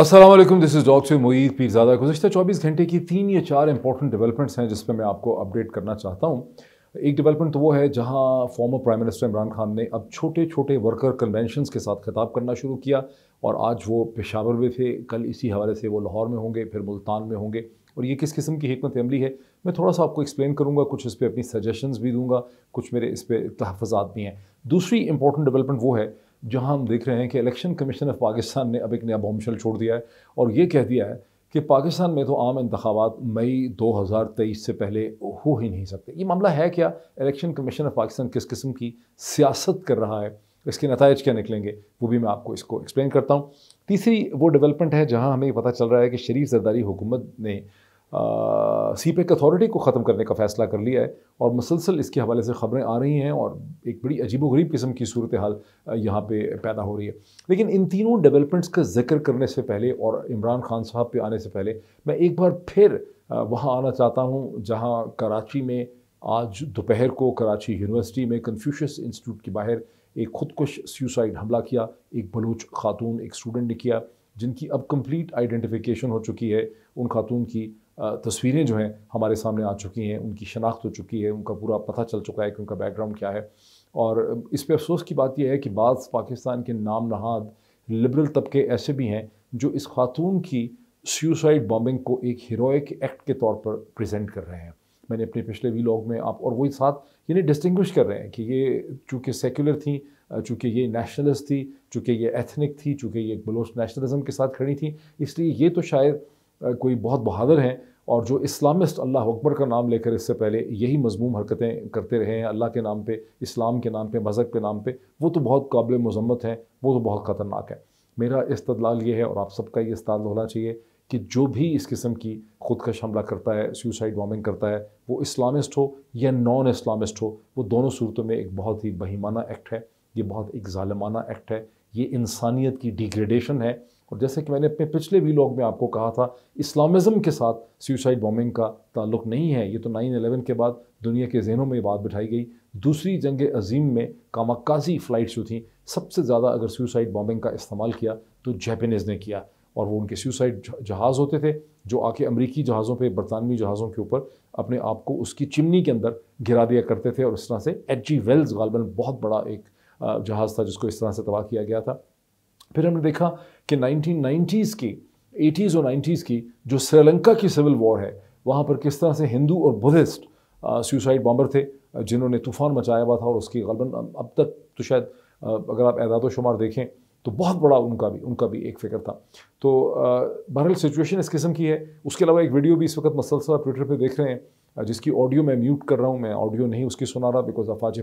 अस्सलाम वालेकुम, this is doctor Moeed Peerzada. गुज़श्ता 24 घंटे की 3 या 4 इंपॉर्टेंट डेवलपमेंट्स हैं जिस पे मैं आपको अपडेट करना चाहता हूँ। एक डेवलपमेंट तो वो है जहाँ former prime minister Imran Khan ने अब छोटे छोटे वर्कर कन्वेंशंस के साथ खिताब करना शुरू किया और आज वो पेशावर में थे, कल इसी हवाले से वो लाहौर में होंगे, फिर मुल्तान में होंगे। और ये किस किस्म की हिकमत अमली है, मैं थोड़ा सा आपको एक्सप्लेन करूँगा, कुछ इस पर अपनी सजेशंस भी दूँगा, कुछ मेरे इस पर तहफ़्फ़ुज़ात भी हैं। दूसरी इंपॉर्टेंट डेवलपमेंट वो है जहां हम देख रहे हैं कि इलेक्शन कमीशन ऑफ पाकिस्तान ने अब एक नया बॉम्बशेल छोड़ दिया है और ये कह दिया है कि पाकिस्तान में तो आम इंतखाबात मई 2023 से पहले हो ही नहीं सकते। ये मामला है क्या? इलेक्शन कमीशन ऑफ पाकिस्तान किस किस्म की सियासत कर रहा है, इसके नतायज क्या निकलेंगे, वो भी मैं आपको इसको एक्सप्लेन करता हूँ। तीसरी वो डेवलपमेंट है जहाँ हमें पता चल रहा है कि शरीफ जरदारी हुकूमत ने सीपेक अथॉरिटी को ख़त्म करने का फ़ैसला कर लिया है और मुसलसल इसके हवाले से ख़बरें आ रही हैं और एक बड़ी अजीबोगरीब किस्म की सूरत हाल यहाँ पे पैदा हो रही है। लेकिन इन तीनों डेवलपमेंट्स का जिक्र करने से पहले और इमरान खान साहब पे आने से पहले मैं एक बार फिर वहाँ आना चाहता हूँ जहाँ कराची में आज दोपहर को कराची यूनिवर्सिटी में कन्फ्यूशियस इंस्टीट्यूट के बाहर एक खुदकुश सुसाइड हमला किया, एक बलूच खातून एक स्टूडेंट ने किया, जिनकी अब कंप्लीट आइडेंटिफिकेशन हो चुकी है। उन खातून की तस्वीरें जो हैं हमारे सामने आ चुकी हैं, उनकी शनाख्त हो चुकी है, उनका पूरा पता चल चुका है कि उनका बैकग्राउंड क्या है। और इस पे अफसोस की बात यह है कि बाज़ पाकिस्तान के नाम नहाद लिबरल तबके ऐसे भी हैं जो इस खातून की सुसाइड बॉम्बिंग को एक हीरोइक एक्ट के तौर पर प्रेजेंट कर रहे हैं। मैंने अपने पिछले वीलॉग में आप और वही साथ यानी डिस्टिंग्विश कर रहे हैं कि ये चूँकि सेक्युलर थी, चूँकि ये नेशनलिस्ट थी, चूँकि ये एथनिक थी, चूँकि ये बलोच नेशनलिज्म के साथ खड़ी थी, इसलिए ये तो शायद कोई बहुत बहादुर हैं। और जो इस्लामिस्ट अल्लाह अकबर का नाम लेकर इससे पहले यही मज़मूम हरकतें करते रहे हैं अल्लाह के नाम पे, इस्लाम के नाम पे, मज़हब के नाम पे, वो तो बहुत काबिल मज़म्मत हैं, वो तो बहुत ख़तरनाक है। मेरा इस्तदलाल ये है और आप सबका ये इस्तदलाल होना चाहिए कि जो भी इस किस्म की खुदकश हमला करता है, सुसाइड बॉम्बिंग करता है, वो इस्लामिस्ट हो या नॉन इस्लामिस्ट हो, वो दोनों सूरतों में एक बहुत ही बहीमाना एक्ट है, ये बहुत एक ज़ालिमाना एक्ट है, ये इंसानियत की डिग्रेडेशन है। और जैसे कि मैंने अपने पिछले वीलॉग में आपको कहा था, इस्लामिज़म के साथ सुसाइड बॉम्बिंग का ताल्लुक़ नहीं है। ये तो 9/11 के बाद दुनिया के जहनों में बात बिठाई गई। दूसरी जंग अज़ीम में कामाकाजी फ़्लाइट्स जो थी, सबसे ज़्यादा अगर सुसाइड बॉम्बिंग का इस्तेमाल किया तो जापानीज़ ने किया और वो उनके सुसाइड जहाज़ होते थे जो आके अमरीकी जहाज़ों पे, बरतानवी जहाज़ों के ऊपर अपने आप को उसकी चिमनी के अंदर गिरा दिया करते थे। और इस तरह से एच.जी. वेल्स गालिबन बहुत बड़ा एक जहाज़ था जिसको इस तरह से तबाह किया गया था। फिर हमने देखा कि 1990s की, 80s और 90s की जो श्रीलंका की सिविल वॉर है, वहाँ पर किस तरह से हिंदू और बुद्धिस्ट सुसाइड बॉम्बर थे जिन्होंने तूफ़ान मचाया हुआ था। और उसकी गालिबन अब तक तो शायद अगर आप एदाद व शुमार देखें तो बहुत बड़ा उनका भी एक फ़िक्र था। तो बहरहाल सिचुएशन इस किस्म की है। उसके अलावा एक वीडियो भी इस वक्त मसलसल ट्विटर पे देख रहे हैं जिसकी ऑडियो मैं म्यूट कर रहा हूँ, मैं ऑडियो नहीं उसकी सुना रहा बिकॉज अफवाज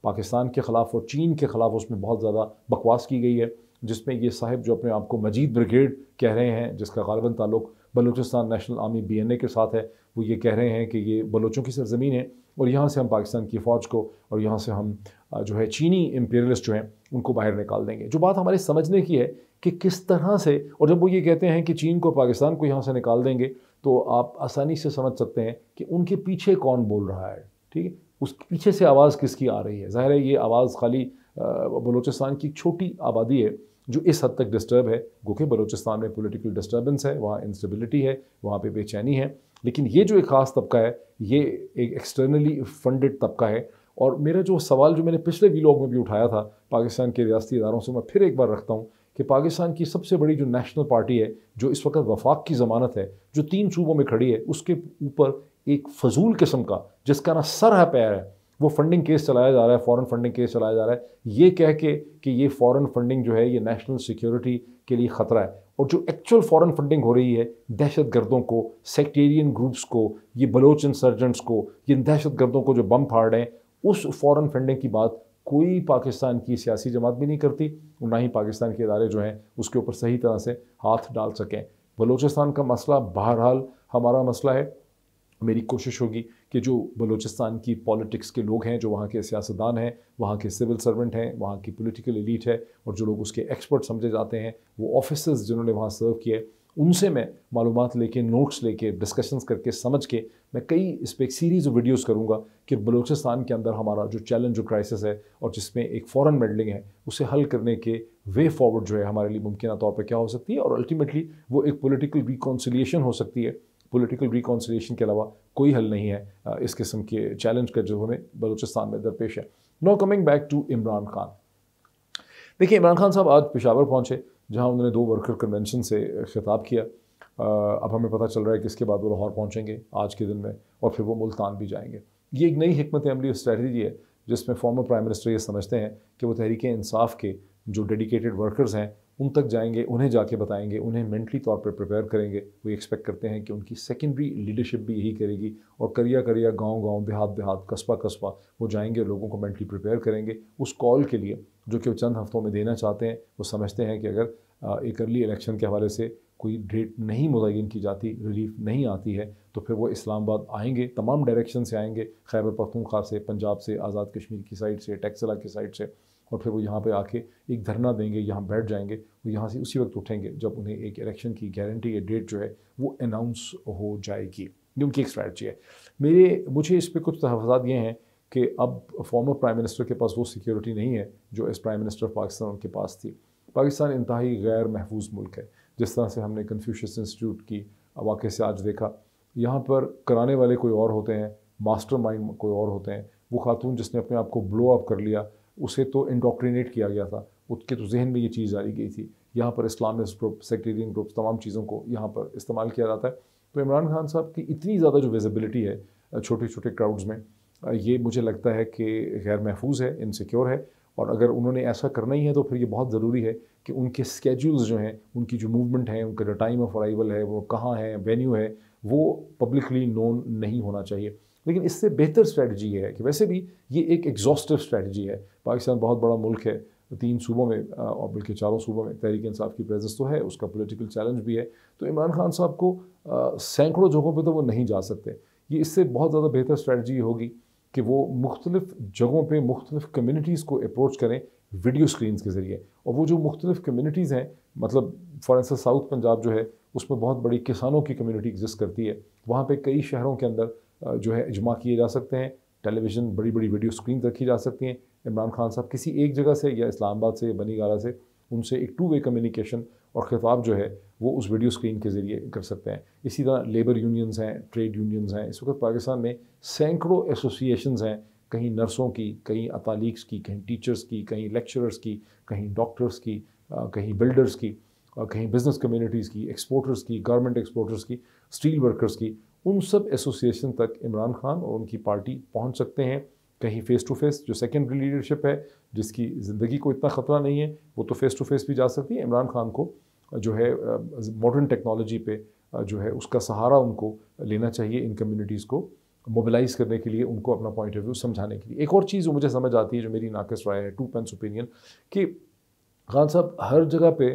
पाकिस्तान के ख़िलाफ़ और चीन के ख़िलाफ़ उसमें बहुत ज़्यादा बकवास की गई है, जिसमें ये साहिब जो अपने आप को मजीद ब्रिगेड कह रहे हैं, जिसका गालिबन ताल्लुक़ बलूचिस्तान नेशनल आर्मी BNA के साथ है, वो ये कह रहे हैं कि ये बलोचों की सरज़मीन है और यहाँ से हम पाकिस्तान की फ़ौज को और यहाँ से हम जो है चीनी इम्पीरियलिस्ट जो हैं उनको बाहर निकाल देंगे। जो बात हमारे समझने की है कि किस तरह से, और जब वो ये कहते हैं कि चीन को पाकिस्तान को यहाँ से निकाल देंगे तो आप आसानी से समझ सकते हैं कि उनके पीछे कौन बोल रहा है। ठीक है, उस पीछे से आवाज़ किसकी आ रही है। ज़ाहिर है ये आवाज़ खाली बलूचिस्तान की छोटी आबादी है जो इस हद तक डिस्टर्ब है, क्योंकि बलूचिस्तान में पॉलिटिकल डिस्टर्बेंस है, वहाँ इंस्टेबिलिटी है, वहाँ पे बेचैनी है। लेकिन ये जो एक ख़ास तबका है, ये एक एक्सटर्नली फंडेड तबका है। और मेरा जो सवाल जो मैंने पिछले वीलॉग में भी उठाया था पाकिस्तान के रियासती इदारों से, मैं फिर एक बार रखता हूँ कि पाकिस्तान की सबसे बड़ी जो नेशनल पार्टी है, जो इस वक्त वफाक की ज़मानत है, जो 3 सूबों में खड़ी है, उसके ऊपर एक फजूल किस्म का, जिसका ना सर है पैर है, वो फंडिंग केस चलाया जा रहा है, फॉरेन फंडिंग केस चलाया जा रहा है, ये कह के कि ये फॉरेन फंडिंग जो है ये नेशनल सिक्योरिटी के लिए ख़तरा है। और जो एक्चुअल फॉरेन फंडिंग हो रही है दहशत गर्दों को, सेक्टेरियन ग्रुप्स को, ये बलोच इंसर्जेंट्स को, ये दहशत गर्दों को जो बम फाड़ रहे हैं, उस फॉरेन फंडिंग की बात कोई पाकिस्तान की सियासी जमात भी नहीं करती और ना ही पाकिस्तान के इदारे जो हैं उसके ऊपर सही तरह से हाथ डाल सकें। बलूचिस्तान का मसला बहरहाल हमारा मसला है। मेरी कोशिश होगी कि जो बलूचिस्तान की पॉलिटिक्स के लोग हैं, जो वहाँ के सियासतदान हैं, वहाँ के सिविल सर्वेंट हैं, वहाँ की पॉलिटिकल एलीट है और जो लोग उसके एक्सपर्ट समझे जाते हैं, वो ऑफिसर्स जिन्होंने वहाँ सर्व किए, उनसे मैं मालूमात लेके, नोट्स लेके, डिस्कशंस करके, समझ के मैं कई इस पर एक सीरीज़ ऑफ वीडियोज़ करूँगा कि बलूचिस्तान के अंदर हमारा जो चैलेंज, जो क्राइसिस है और जिसमें एक फॉरेन मेडलिंग है, उसे हल करने के वे फॉरवर्ड जो है हमारे लिए मुमकिन तौर पर क्या हो सकती है, और अल्टीमेटली वो एक पॉलिटिकल रिकॉन्सिलिएशन हो सकती है। पॉलिटिकल रिकॉन्सिलिएशन के अलावा कोई हल नहीं है इस किस्म के चैलेंज का जो हमें बलूचिस्तान में दरपेश है। Now coming back to Imran Khan. देखिए, इमरान खान साहब आज पेशावर पहुँचे, जहाँ उन्होंने 2 वर्कर कन्वेंशन से खिताब किया। अब हमें पता चल रहा है कि इसके बाद वो लाहौर पहुँचेंगे आज के दिन में, और फिर वो मुल्तान भी जाएंगे। ये एक नई हिकमत अमली स्ट्रैटेजी है जिसमें फॉर्मर प्राइम मिनिस्टर ये समझते हैं कि वो तहरीक इंसाफ के जो डेडिकेटेड वर्कर्स हैं उन तक जाएंगे, उन्हें जाके बताएंगे, उन्हें मेंटली तौर पर प्रिपेयर करेंगे। वो एक्सपेक्ट करते हैं कि उनकी सेकेंडरी लीडरशिप भी यही करेगी, और करिया करिया, गांव-गांव, देहात-देहात, कस्बा-कस्बा वो जाएंगे, लोगों को मेंटली प्रिपेयर करेंगे उस कॉल के लिए जो कि वो चंद हफ्तों में देना चाहते हैं। वो समझते हैं कि अगर एक अर्ली इलेक्शन के हवाले से कोई डेट नहीं मुतय्यन की जाती, रिलीफ नहीं आती है, तो फिर वो इस्लामाबाद आएंगे, तमाम डायरेक्शन से आएंगे, खैबर पख्तूनख्वा से, पंजाब से, आज़ाद कश्मीर की साइड से, टैक्सला की साइड से, और फिर वो यहाँ पे आके एक धरना देंगे, यहाँ बैठ जाएंगे। वो यहाँ से उसी वक्त उठेंगे जब उन्हें एक इलेक्शन की गारंटी या डेट जो है वो अनाउंस हो जाएगी। ये उनकी एक स्ट्रैटेजी है। मुझे इस पर कुछ तहफ़्फ़ुज़ात ये हैं कि अब फॉर्मर प्राइम मिनिस्टर के पास वो सिक्योरिटी नहीं है जो इस प्राइम मिनिस्टर ऑफ पाकिस्तान के पास थी। पाकिस्तान इंतहाई गैर महफूज मुल्क है, जिस तरह से हमने कन्फ्यूशियस इंस्टीट्यूट की वाक़े से आज देखा। यहाँ पर कराने वाले कोई और होते हैं, मास्टरमाइंड कोई और होते हैं। वो खातून जिसने अपने आप को ब्लो अप कर लिया, उसे तो इंडोक्ट्रिनेट किया गया था, उसके तो जहन में ये चीज़ डाली गई थी। यहाँ पर इस्लामिस्ट ग्रुप, सेक्टेरियन ग्रुप्स, तमाम चीज़ों को यहाँ पर इस्तेमाल किया जाता है। तो इमरान खान साहब की इतनी ज़्यादा जो विजिबिलिटी है छोटे छोटे क्राउड्स में, ये मुझे लगता है कि गैर महफूज है, इनसिक्योर है। और अगर उन्होंने ऐसा करना ही है तो फिर ये बहुत ज़रूरी है कि उनके स्केड्यूल्स जो हैं, उनकी जो मूवमेंट है, उनका जो टाइम ऑफ अराइवल है, वो कहाँ है, वेन्यू है, वो पब्लिकली नोन नहीं होना चाहिए। लेकिन इससे बेहतर स्ट्रैटेजी ये है कि वैसे भी ये एक एग्जॉस्टिव स्ट्रैटेजी है। पाकिस्तान बहुत बड़ा मुल्क है, 3 सूबों में और बल्कि 4 सूबों में तहरीक इंसाफ की प्रेजेंस तो है, उसका पॉलिटिकल चैलेंज भी है। तो इमरान खान साहब को सैकड़ों जगहों पे तो वो नहीं जा सकते। ये इससे बहुत ज़्यादा बेहतर स्ट्रैटेजी होगी कि वो मुख्तलिफ़ जगहों पे मुख्तलिफ़ कम्युनिटीज़ को अप्रोच करें वीडियो स्क्रीन्स के ज़रिए। और वो जो मुख्तलिफ़ कम्युनिटीज़ हैं, मतलब फॉर इंस्टेंस साउथ पंजाब जो है, उसमें बहुत बड़ी किसानों की कम्युनिटी एग्जिस्ट करती है। वहाँ पे कई शहरों के अंदर जो है इजमा किए जा सकते हैं, टेलीविज़न, बड़ी बड़ी वीडियो स्क्रीन रखी जा सकती हैं। इमरान खान साहब किसी एक जगह से या इस्लामाबाद से या बनीगाला से उनसे एक 2 वे कम्युनिकेशन और खिताब जो है वो उस वीडियो स्क्रीन के ज़रिए कर सकते हैं। इसी तरह लेबर यूनियंस हैं, ट्रेड यूनियंस हैं। इस वक्त पाकिस्तान में सैकड़ों एसोसिएशंस हैं, कहीं नर्सों की, कहीं अतालीक्स की, कहीं टीचर्स की, कहीं लेक्चरर्स की, कहीं डॉक्टर्स की, कहीं बिल्डर्स की, कहीं बिज़नेस कम्युनिटीज़ की, एक्सपोर्टर्स की, गारमेंट एक्सपोर्टर्स की, स्टील वर्कर्स की। उन सब एसोसिएशन तक इमरान खान और उनकी पार्टी पहुंच सकते हैं। कहीं फ़ेस टू फेस जो सेकेंडरी लीडरशिप है, जिसकी ज़िंदगी को इतना ख़तरा नहीं है, वो तो फ़ेस टू फेस भी जा सकती है। इमरान खान को जो है मॉडर्न टेक्नोलॉजी पे जो है उसका सहारा उनको लेना चाहिए, इन कम्युनिटीज़ को मोबिलाइज़ करने के लिए, उनको अपना पॉइंट ऑफ व्यू समझाने के लिए। एक और चीज़ जो मुझे समझ आती है, जो मेरी नाक़िस राय है, 2 पेंस ओपिनियन, कि खान साहब हर जगह पे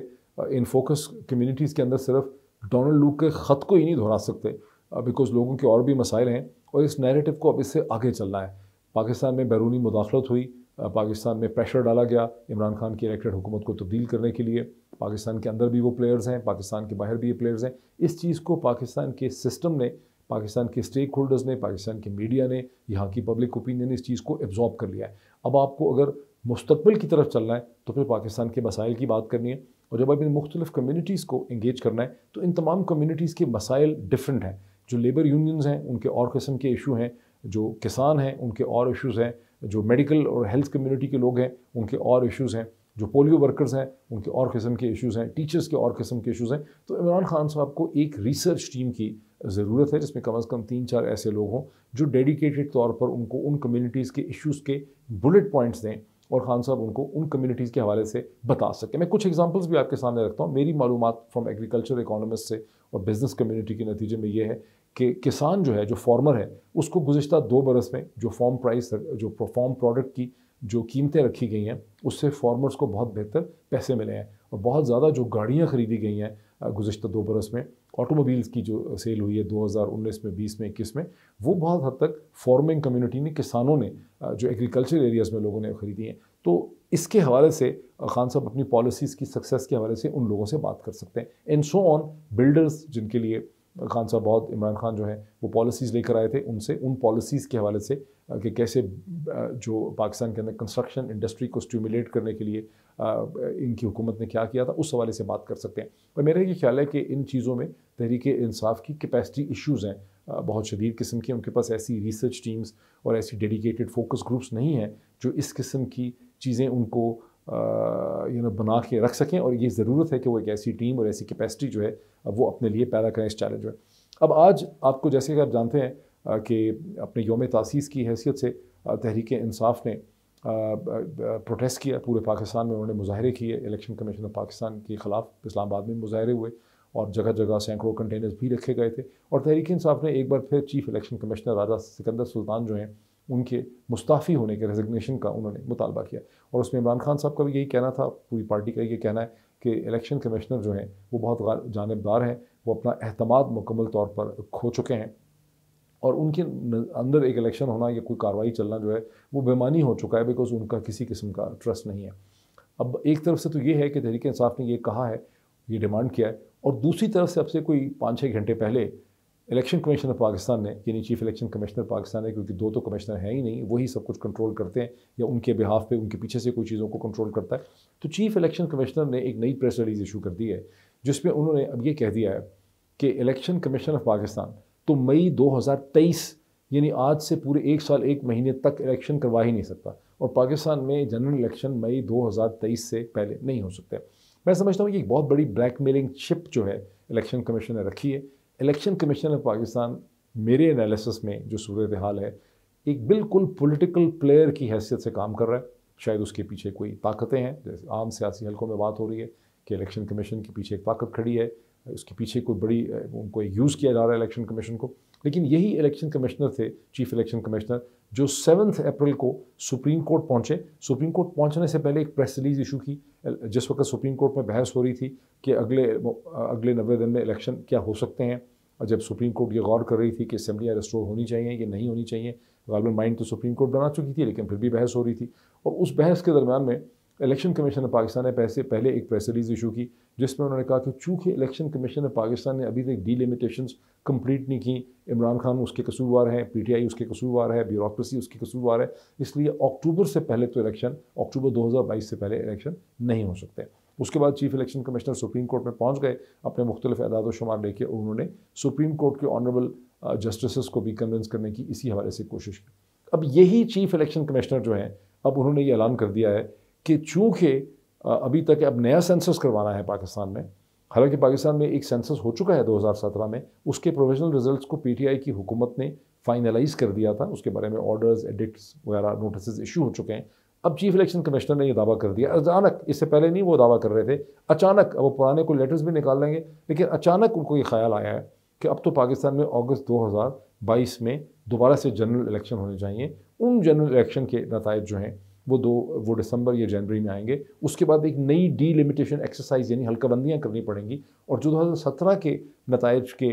इन फोकस कम्युनिटीज़ के अंदर सिर्फ डोनाल्ड लूक के ख़त को ही नहीं दोहरा सकते, बिकॉज़ लोगों के और भी मसाइल हैं और इस नैरेटिव को अब इससे आगे चलना है। पाकिस्तान में बैरूनी मुदाखलत हुई, पाकिस्तान में प्रेशर डाला गया इमरान खान की इलेक्टेड हुकूमत को तब्दील करने के लिए। पाकिस्तान के अंदर भी वो प्लेयर्स हैं, पाकिस्तान के बाहर भी ये प्लेयर्स हैं। इस चीज़ को पाकिस्तान के सिस्टम ने, पाकिस्तान के स्टेक होल्डर्स ने, पाकिस्तान के मीडिया ने, यहाँ की पब्लिक ओपिनियन ने इस चीज़ को एब्जॉर्ब कर लिया है। अब आपको अगर मुस्तकबिल की तरफ चलना है तो फिर पाकिस्तान के मसाइल की बात करनी है, और जब आप इन मुख्तलिफ़ कम्युनिटीज़ को इंगेज करना है तो इन तमाम कम्युनिटीज़ के मसाइल डिफरेंट हैं। जो लेबर यूनियंस हैं उनके और किस्म के इशू हैं, जो किसान हैं उनके और इश्यूज़ हैं, जो मेडिकल और हेल्थ कम्युनिटी के लोग हैं उनके और इश्यूज़ हैं, जो पोलियो वर्कर्स हैं उनके और किस्म के इश्यूज़ हैं, टीचर्स के और किस्म के इश्यूज़ हैं। तो इमरान खान साहब को एक रिसर्च टीम की ज़रूरत है जिसमें कम से कम 3-4 ऐसे लोग हों जो डेडिकेटेड तौर पर उनको उन कम्युनिटीज़ के इश्यूज़ के बुलेट पॉइंट्स दें और खान साहब उनको उन कम्युनिटीज़ के हवाले से बता सकें। मैं कुछ एग्जांपल्स भी आपके सामने रखता हूँ। मेरी मालूमात फ्रॉम एग्रीकल्चर इकोनॉमिस्ट से और बिज़नेस कम्युनिटी के नतीजे में ये है कि किसान जो है, जो फार्मर है, उसको गुज़िश्ता 2 बरस में जो फार्म प्राइस, जो फार्म प्रोडक्ट की जो कीमतें रखी गई हैं, उससे फार्मर्स को बहुत बेहतर पैसे मिले हैं। और बहुत ज़्यादा जो गाड़ियाँ ख़रीदी गई हैं गुज़िश्ता 2 बरस में, ऑटोमोबाइल्स की जो सेल हुई है 2019 में, 20 में, 21 में, वो बहुत हद तक फार्मिंग कम्युनिटी ने, किसानों ने, जो एग्रीकल्चर एरियाज़ में लोगों ने ख़रीदी हैं। तो इसके हवाले से खान साहब अपनी पॉलिसीज़ की सक्सेस के हवाले से उन लोगों से बात कर सकते हैं। एंड सो ऑन, बिल्डर्स जिनके लिए खान साहब बहुत, इमरान खान जो है वो पॉलिसीज़ लेकर आए थे, उनसे उन पॉलिसीज़ के हवाले से कि कैसे जो पाकिस्तान के अंदर कंस्ट्रक्शन इंडस्ट्री को स्टिमुलेट करने के लिए इनकी हुकूमत ने क्या किया था, उस हवाले से बात कर सकते हैं। और मेरा ये ख्याल है कि इन चीज़ों में तहरीक इंसाफ की कैपेसिटी इश्यूज़ हैं बहुत शदीद किस्म के। उनके पास ऐसी रिसर्च टीम्स और ऐसी डेडिकेटेड फोकस ग्रुप्स नहीं हैं जो इस किस्म की चीज़ें उनको बना के रख सकें, और ये ज़रूरत है कि वो एक ऐसी टीम और ऐसी कैपेसिटी जो है वो अपने लिए पैदा करें इस चैलेंज में। अब आज आपको, जैसे कि आप जानते हैं कि अपने यौम तासीस की हैसियत से तहरीक इंसाफ ने प्रोटेस्ट किया पूरे पाकिस्तान में। उन्होंने मुजाहरे किए इलेक्शन कमीशन ऑफ पाकिस्तान के ख़िलाफ़। इस्लामाबाद में मुजाहरे हुए और जगह जगह सैकड़ों कंटेनर्स भी रखे गए थे। और तहरीक इंसाफ ने एक बार फिर चीफ़ इलेक्शन कमिश्नर राजा सिकंदर सुल्तान जो हैं उनके मुस्ताफ़ी होने के, रेजिग्नेशन का उन्होंने मुतालबा किया। और उसमें इमरान खान साहब का भी यही कहना था, पूरी पार्टी का ये कहना है कि इलेक्शन कमिश्नर जो हैं वो बहुत जानिबदार हैं, वो अपना एहतमाद मुकम्मल तौर पर खो चुके हैं, और उनके अंदर एक इलेक्शन होना या कोई कार्रवाई चलना जो है वो बेमानी हो चुका है, बिकॉज उनका किसी किस्म का ट्रस्ट नहीं है। अब एक तरफ से तो ये है कि तहरीक इंसाफ ने ये कहा है, ये डिमांड किया है, और दूसरी तरफ से अब से कोई 5-6 घंटे पहले इलेक्शन कमीशन ऑफ पाकिस्तान ने, यानी चीफ इलेक्शन कमिश्नर पाकिस्तान है, क्योंकि दो तो कमिश्नर हैं ही नहीं, वही सब कुछ कंट्रोल करते हैं या उनके बिहाफ पे उनके पीछे से कोई चीज़ों को कंट्रोल करता है, तो चीफ इलेक्शन कमिश्नर ने एक नई प्रेस रिलीज इशू कर दी है जिसमें उन्होंने अब ये कह दिया है कि इलेक्शन कमीशन ऑफ पाकिस्तान तो मई 2023 यानी आज से पूरे 1 साल 1 महीने तक इलेक्शन करवा ही नहीं सकता, और पाकिस्तान में जनरल इलेक्शन मई 2023 से पहले नहीं हो सकते। मैं समझता हूँ कि एक बहुत बड़ी ब्लैकमेलिंग चिप जो है इलेक्शन कमीशन ने रखी है। इलेक्शन कमीशन ऑफ पाकिस्तान मेरे एनालिसिस में जो सूरत हाल है, एक बिल्कुल पॉलिटिकल प्लेयर की हैसियत से काम कर रहा है। शायद उसके पीछे कोई ताकतें हैं, जैसे आम सियासी हलकों में बात हो रही है कि इलेक्शन कमीशन के पीछे एक ताकत खड़ी है, उसके पीछे कोई बड़ी, उनको यूज़ किया जा रहा है इलेक्शन कमीशन को। लेकिन यही इलेक्शन कमिश्नर थे, चीफ इलेक्शन कमिश्नर, जो 7 अप्रैल को सुप्रीम कोर्ट पहुँचे। सुप्रीम कोर्ट पहुँचने से पहले एक प्रेस रिलीज इशू की, जिस वक्त सुप्रीम कोर्ट में बहस हो रही थी कि अगले 90 दिन में इलेक्शन क्या हो सकते हैं, और जब सुप्रीम कोर्ट ये गौर कर रही थी कि असम्बलियाँ रिस्टोर होनी चाहिए कि नहीं होनी चाहिए। गालिबन माइंड तो सुप्रीम कोर्ट बना चुकी थी, लेकिन फिर भी बहस हो रही थी, और उस बहस के दरमियान में इलेक्शन कमीशन ऑफ पाकिस्तान ने पहले एक प्रेस रिलीज इशू की, जिसमें उन्होंने कहा कि चूँकि इलेक्शन कमीशन ऑफ पाकिस्तान ने अभी तक डीलिमिटेशंस कंप्लीट नहीं की, इमरान खान उसके कसूरवार हैं, पीटीआई उसके कसूरवार है, ब्यूरोक्रेसी उसकी कसूरवार है, इसलिए अक्टूबर से पहले तो इलेक्शन, अक्टूबर 2022 से पहले इलेक्शन नहीं हो सकते। उसके बाद chief election commissioner supreme court में पहुँच गए, अपने मुख्तलिफ अदाद शुमार लेके उन्होंने सुप्रीम कोर्ट के ऑनरेबल जस्टिस को भी कन्विंस करने की इसी हवाले से कोशिश की। अब यही चीफ इलेक्शन कमिश्नर जो हैं, अब उन्होंने ये ऐलान कर दिया है कि चूँकि अभी तक अब नया सेंसस करवाना है पाकिस्तान में, हालांकि पाकिस्तान में एक सेंसस हो चुका है 2017 में, उसके प्रोविजनल रिजल्ट्स को पीटीआई की हुकूमत ने फाइनलाइज कर दिया था, उसके बारे में ऑर्डर्स, एडिक्ट्स वगैरह नोटिस इशू हो चुके हैं। अब चीफ इलेक्शन कमिश्नर ने यह दावा कर दिया अचानक, इससे पहले नहीं वो दावा कर रहे थे, अचानक, अब वो पुराने कोई लेटर्स भी निकाल लेंगे, लेकिन अचानक उनको ये ख्याल आया है कि अब तो पाकिस्तान में अगस्त 2022 में दोबारा से जनरल इलेक्शन होने चाहिए। उन जनरल इलेक्शन के नताइज जो हैं वो दिसंबर या जनवरी में आएंगे। उसके बाद एक नई डीलिमिटेशन एक्सरसाइज यानी हल्काबंदियाँ करनी पड़ेंगी, और जो 2017 के नताइज के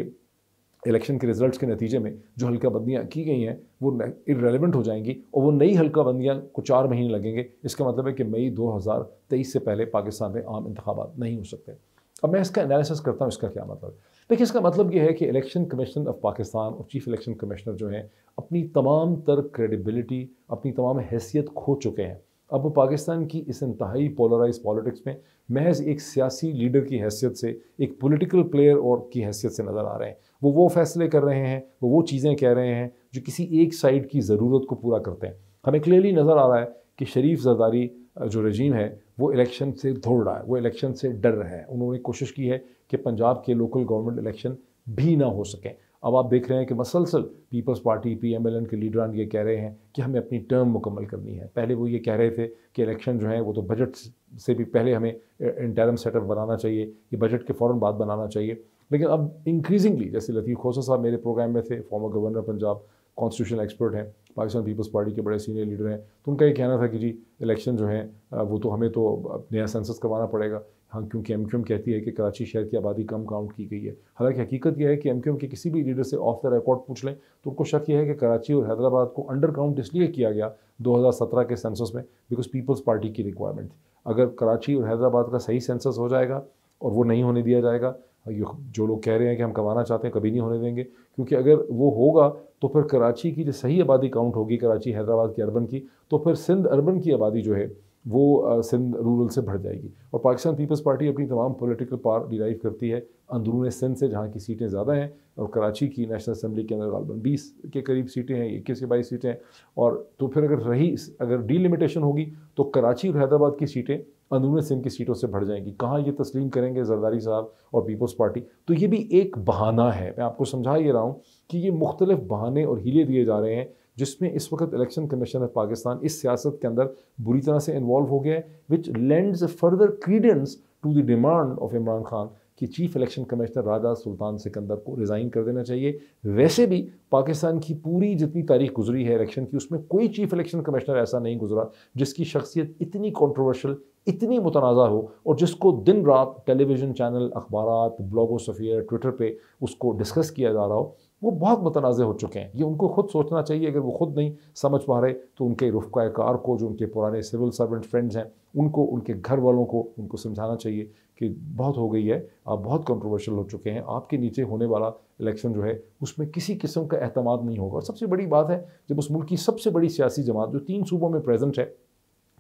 इलेक्शन के रिजल्ट्स के नतीजे में जो हल्काबंदियाँ की गई हैं वो इररेलेवेंट हो जाएंगी, और वो नई हल्काबंदियाँ को 4 महीने लगेंगे। इसका मतलब है कि मई 2023 से पहले पाकिस्तान में आम इंतखाबात नहीं हो सकते। अब मैं इसका एनालिसिस करता हूँ, इसका क्या मतलब। देखिए, इसका मतलब ये है कि इलेक्शन कमीशन ऑफ पाकिस्तान और चीफ इलेक्शन कमिश्नर जो हैं अपनी तमाम तर क्रेडिबिलिटी, अपनी तमाम हैसियत खो चुके हैं। अब वो पाकिस्तान की इस इंतहाई पोलराइज पॉलिटिक्स में महज एक सियासी लीडर की हैसियत से, एक पॉलिटिकल प्लेयर और की हैसियत से नज़र आ रहे हैं। वो फैसले कर रहे हैं, वो चीज़ें कह रहे हैं जो किसी एक साइड की ज़रूरत को पूरा करते हैं। हमें क्लियरली नज़र आ रहा है कि शरीफ जरदारी जो रजीम है वो इलेक्शन से दौड़ रहा है, वो इलेक्शन से डर रहा है। उन्होंने कोशिश की है कि पंजाब के लोकल गवर्नमेंट इलेक्शन भी ना हो सकें। अब आप देख रहे हैं कि मसलसल पीपल्स पार्टी, PMLN के लीडरान ये कह रहे हैं कि हमें अपनी टर्म मुकम्मल करनी है। पहले वो ये कह रहे थे कि इलेक्शन जो है वो तो बजट से भी पहले हमें इंटरम सेटअप बनाना चाहिए, ये बजट के फ़ौरन बाद बनाना चाहिए। लेकिन अब इंक्रीजिंगली, जैसे लतीफ़ खोसा साहब मेरे प्रोग्राम में थे, former governor Punjab, constitutional expert हैं, पाकिस्तान पीपल्स पार्टी के बड़े सीनियर लीडर हैं, तो उनका ये कहना था कि जी इलेक्शन जो है वो तो हमें तो नया सेंसस करवाना पड़ेगा। हाँ, क्योंकि एमक्यूएम कहती है कि कराची शहर की आबादी कम काउंट की गई है। हालांकि हकीकत यह है कि एमक्यूएम के किसी भी लीडर से ऑफ द रिकॉर्ड पूछ लें तो उनको शक यह है कि कराची और हैदराबाद को अंडर काउंट इसलिए किया गया 2017 के सेंसस में बिकॉज पीपल्स पार्टी की रिक्वायरमेंट थी। अगर कराची और हैदराबाद का सही सेंसस हो जाएगा और वो नहीं होने दिया जाएगा, जो लोग कह रहे हैं कि हम करवाना चाहते हैं, कभी नहीं होने देंगे, क्योंकि अगर वो होगा तो फिर कराची की जो सही आबादी काउंट होगी, कराची हैदराबाद की अर्बन की, तो फिर सिंध अर्बन की आबादी जो है वो सिंध रूरल से बढ़ जाएगी। और पाकिस्तान पीपल्स पार्टी अपनी तमाम पॉलिटिकल पावर डिराइव करती है अंदरून सिंध से, जहाँ की सीटें ज़्यादा हैं, और कराची की नेशनल असम्बली के अंदर गालबन 20 के करीब सीटें हैं, 21 या 22 सीटें हैं। और तो फिर अगर डीलिमिटेशन होगी तो कराची और हैदराबाद की सीटें अंदरून सिंध की सीटों से बढ़ जाएंगी। कहाँ ये तस्लीम करेंगे जरदारी साहब और पीपल्स पार्टी? तो ये भी एक बहाना है। मैं आपको समझा ये रहा हूँ कि ये मुख्तलिफ बहाने और हीले दिए जा रहे हैं, जिसमें इस वक्त इलेक्शन कमीशन ऑफ पाकिस्तान इस सियासत के अंदर बुरी तरह से इन्वॉल्व हो गया है, which lends further credence to the demand of Imran Khan कि chief election commissioner Raja Sultan Sikandar को रिज़ाइन कर देना चाहिए। वैसे भी पाकिस्तान की पूरी जितनी तारीख गुजरी है इलेक्शन की, उसमें कोई चीफ इलेक्शन कमिश्नर ऐसा नहीं गुजरा जिसकी शख्सियत इतनी कंट्रोवर्शियल, इतनी मुतनाज़ा हो, और जिसको दिन रात टेलीविज़न चैनल, अखबारात, ब्लॉगोस्फीयर, ट्विटर पे उसको डिस्कस किया जा रहा हो। वो बहुत मुतनाज़े हो चुके हैं। ये उनको खुद सोचना चाहिए। अगर वो खुद नहीं समझ पा रहे तो उनके रुफ़क़ा कार को, जो उनके पुराने सिविल सर्वेंट फ्रेंड्स हैं, उनको, उनके घर वालों को उनको समझाना चाहिए कि बहुत हो गई है, आप बहुत कंट्रोवर्शियल हो चुके हैं, आपके नीचे होने वाला इलेक्शन जो है उसमें किसी किस्म का एतमाद नहीं होगा। और सबसे बड़ी बात है, जब उस मुल्क की सबसे बड़ी सियासी जमात जो 3 सूबों में प्रेजेंट है,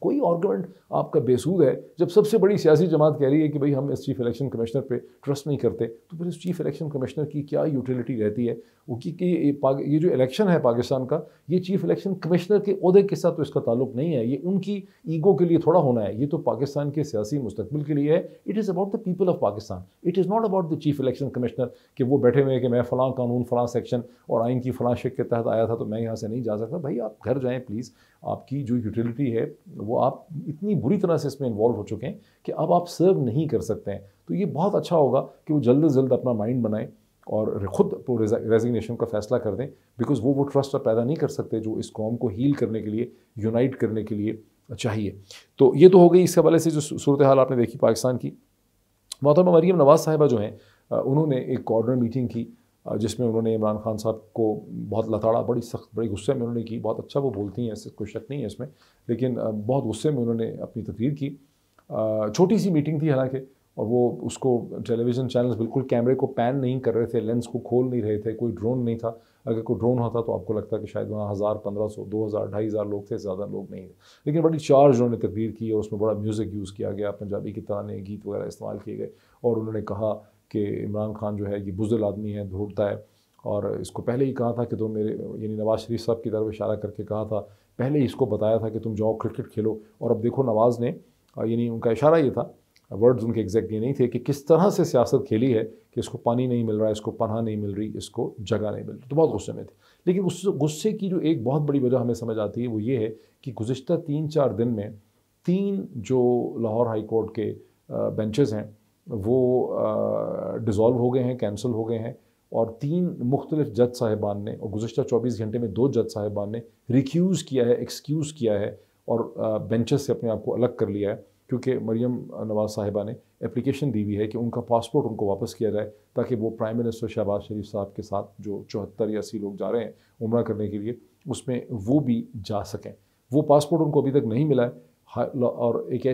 कोई आर्गूमेंट आपका बेसूद है। जब सबसे बड़ी सियासी जमात कह रही है कि भाई हम इस चीफ इलेक्शन कमिश्नर पे ट्रस्ट नहीं करते, तो फिर इस चीफ इलेक्शन कमिश्नर की क्या यूटिलिटी रहती है? वो कि ये जो इलेक्शन है पाकिस्तान का, ये चीफ इलेक्शन कमिश्नर के ओहदे के साथ तो इसका ताल्लुक नहीं है। ये उनकी ईगो के लिए थोड़ा होना है, ये तो पाकिस्तान के सियासी मुस्तकबिल के लिए है। It is about the people of Pakistan, it is not about the chief election commissioner कि वो बैठे हुए हैं कि मैं फ़लाँ कानून, फ़लाँ सेक्शन और आइन की फ़लाँ शिक के तहत आया था तो मैं यहाँ से नहीं जा सकता। भाई आप घर जाएँ प्लीज़। आपकी जो यूटिलिटी है वो आप इतनी बुरी तरह से इसमें इन्वॉल्व हो चुके हैं कि अब आप सर्व नहीं कर सकते हैं। तो ये बहुत अच्छा होगा कि वो जल्द से जल्द अपना माइंड बनाएं और ख़ुद रेजिग्नेशन का फ़ैसला कर दें, बिकॉज़ वो ट्रस्ट पैदा नहीं कर सकते जो इस कौम को हील करने के लिए, यूनाइट करने के लिए चाहिए। तो ये तो हो गई इस हवाले से जो सूरत हाल आपने देखी पाकिस्तान की। मोहतरमा मरीम नवाज़ साहिबा जो हैं, उन्होंने एक कॉर्नर मीटिंग की जिसमें उन्होंने इमरान खान साहब को बहुत लताड़ा, बड़ी सख्त, बड़ी गुस्से में उन्होंने की। बहुत अच्छा वो बोलती हैं, इससे कोई शक नहीं है इसमें, लेकिन बहुत गुस्से में उन्होंने अपनी तकरीर की। छोटी सी मीटिंग थी हालांकि, और वो उसको टेलीविज़न चैनल्स बिल्कुल कैमरे को पैन नहीं कर रहे थे, लेंस को खोल नहीं रहे थे, कोई ड्रोन नहीं था। अगर कोई ड्रोन होता तो आपको लगता कि शायद वहाँ 1000, 1500, 2000, 2500 लोग थे, ज़्यादा लोग नहीं थे। लेकिन बड़ी चार्ज उन्होंने तकरीर की और उसमें बड़ा म्यूज़िक यूज़ किया गया, पंजाबी के तराने, गीत वगैरह इस्तेमाल किए गए, और उन्होंने कहा कि इमरान खान जो है ये बुज़दिल आदमी है, ढूंढता है। और इसको पहले ही कहा था कि तुम मेरे, यानी नवाज़ शरीफ साहब की तरफ इशारा करके कहा था, पहले ही इसको बताया था कि तुम जाओ क्रिकेट खेलो। और अब देखो नवाज़ ने, यानी उनका इशारा ये था, वर्ड्स उनके एग्जैक्ट ये नहीं थे, कि किस तरह से सियासत खेली है कि इसको पानी नहीं मिल रहा है, इसको पनाह नहीं मिल रही, इसको जगह नहीं मिल रही। तो बहुत गुस्से में थे। लेकिन उस गुस्से की जो एक बहुत बड़ी वजह हमें समझ आती है वो ये है कि गुज़िश्ता 3-4 दिन में 3 जो लाहौर हाई कोर्ट के बेंचेस हैं वो डिज़ोल्व हो गए हैं, कैंसिल हो गए हैं, और 3 मुख्तलिफ जज साहिबान ने, और गुज़िश्ता 24 घंटे में 2 जज साहिबान ने रिक्यूज़ किया है, एक्सक्यूज़ किया है और बेंचेस से अपने आप को अलग कर लिया है, क्योंकि मरीम नवाज़ साहिबा ने एप्लीकेशन दी हुई है कि उनका पासपोर्ट उनको वापस किया जाए, ताकि वो प्राइम मिनिस्टर शहबाज शरीफ साहब के साथ जो 74 या 80 लोग जा रहे हैं उम्रा करने के लिए, उसमें वो भी जा सकें। वो पासपोर्ट उनको अभी तक नहीं मिला है। और एक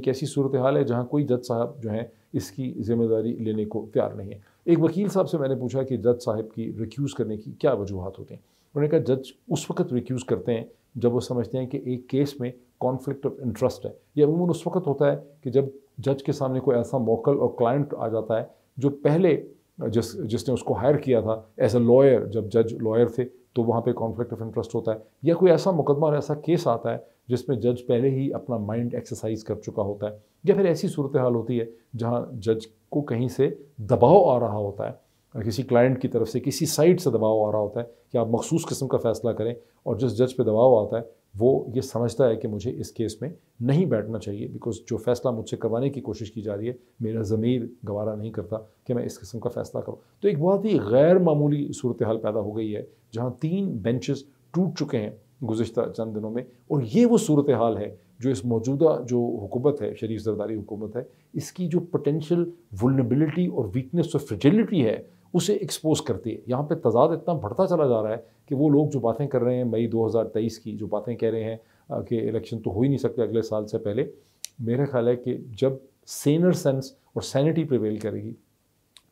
ऐसी सूरत हाल है जहाँ कोई जज साहब जो हैं इसकी ज़िम्मेदारी लेने को तैयार नहीं है। एक वकील साहब से मैंने पूछा कि जज साहब की रिक्यूज़ करने की क्या वजूहात होते हैं। उन्होंने कहा जज उस वक्त रिक्यूज़ करते हैं जब वो समझते हैं कि एक केस में कॉन्फ्लिक्ट ऑफ इंटरेस्ट है। यह अमूमन उस वक्त होता है कि जब जज के सामने कोई ऐसा मौकल और क्लाइंट आ जाता है जो पहले जिसने उसको हायर किया था एज अ लॉयर, जब जज लॉयर थे तो वहाँ पे कॉन्फ्लिक्ट ऑफ इंटरेस्ट होता है, या कोई ऐसा मुकदमा और ऐसा केस आता है जिसमें जज पहले ही अपना माइंड एक्सरसाइज कर चुका होता है, या फिर ऐसी सूरत हाल होती है जहाँ जज को कहीं से दबाव आ रहा होता है, किसी क्लाइंट की तरफ से, किसी साइड से दबाव आ रहा होता है कि आप मखसूस किस्म का फ़ैसला करें, और जिस जज पे दबाव आता है वो ये समझता है कि मुझे इस केस में नहीं बैठना चाहिए, बिकॉज जो फ़ैसला मुझसे करवाने की कोशिश की जा रही है मेरा ज़मीर गवारा नहीं करता कि मैं इस किस्म का फ़ैसला करूँ। तो एक बहुत ही गैर मामूली सूरत हाल पैदा हो गई है जहाँ 3 बेंचेस टूट चुके हैं गुज़िश्ता चंद दिनों में, और ये वो सूरत हाल है जो इस मौजूदा जो हुकूमत है, शरीफ ज़रदारी हुकूमत है, इसकी जो पोटेंशियल वुल्नरेबिलिटी और वीकनेस और फ्रेजिलिटी है उसे एक्सपोज करती है। यहाँ पे तज़ाद इतना बढ़ता चला जा रहा है कि वो लोग जो बातें कर रहे हैं मई 2023 की, जो बातें कह रहे हैं कि इलेक्शन तो हो ही नहीं सकते अगले साल से पहले, मेरा ख्याल है कि जब सेनर सेंस और सैनिटी प्रिवेल करेगी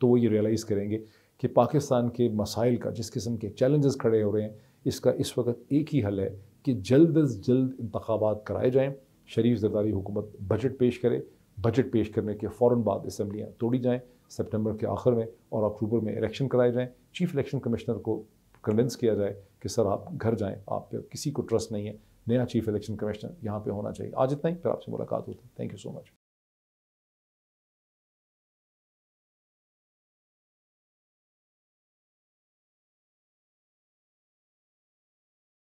तो वो ये रियलाइज़ करेंगे कि पाकिस्तान के मसाइल का, जिस किस्म के चैलेंजेस खड़े हो रहे हैं, इसका इस वक्त एक ही हल है कि जल्द अज जल्द इंतखाबात कराए जाएँ, शरीफ ज़रदारी हुकूमत बजट पेश करे, बजट पेश करने के फ़ौरन बाद असम्बलियाँ तोड़ी जाएँ, सितंबर के आखिर में और अक्टूबर में इलेक्शन कराए जाएँ, चीफ इलेक्शन कमिश्नर को कन्विंस किया जाए कि सर आप घर जाएँ, आप पे किसी को ट्रस्ट नहीं है, नया चीफ इलेक्शन कमिश्नर यहाँ पे होना चाहिए। आज इतना ही, फिर आपसे मुलाकात होती है। Thank you so much.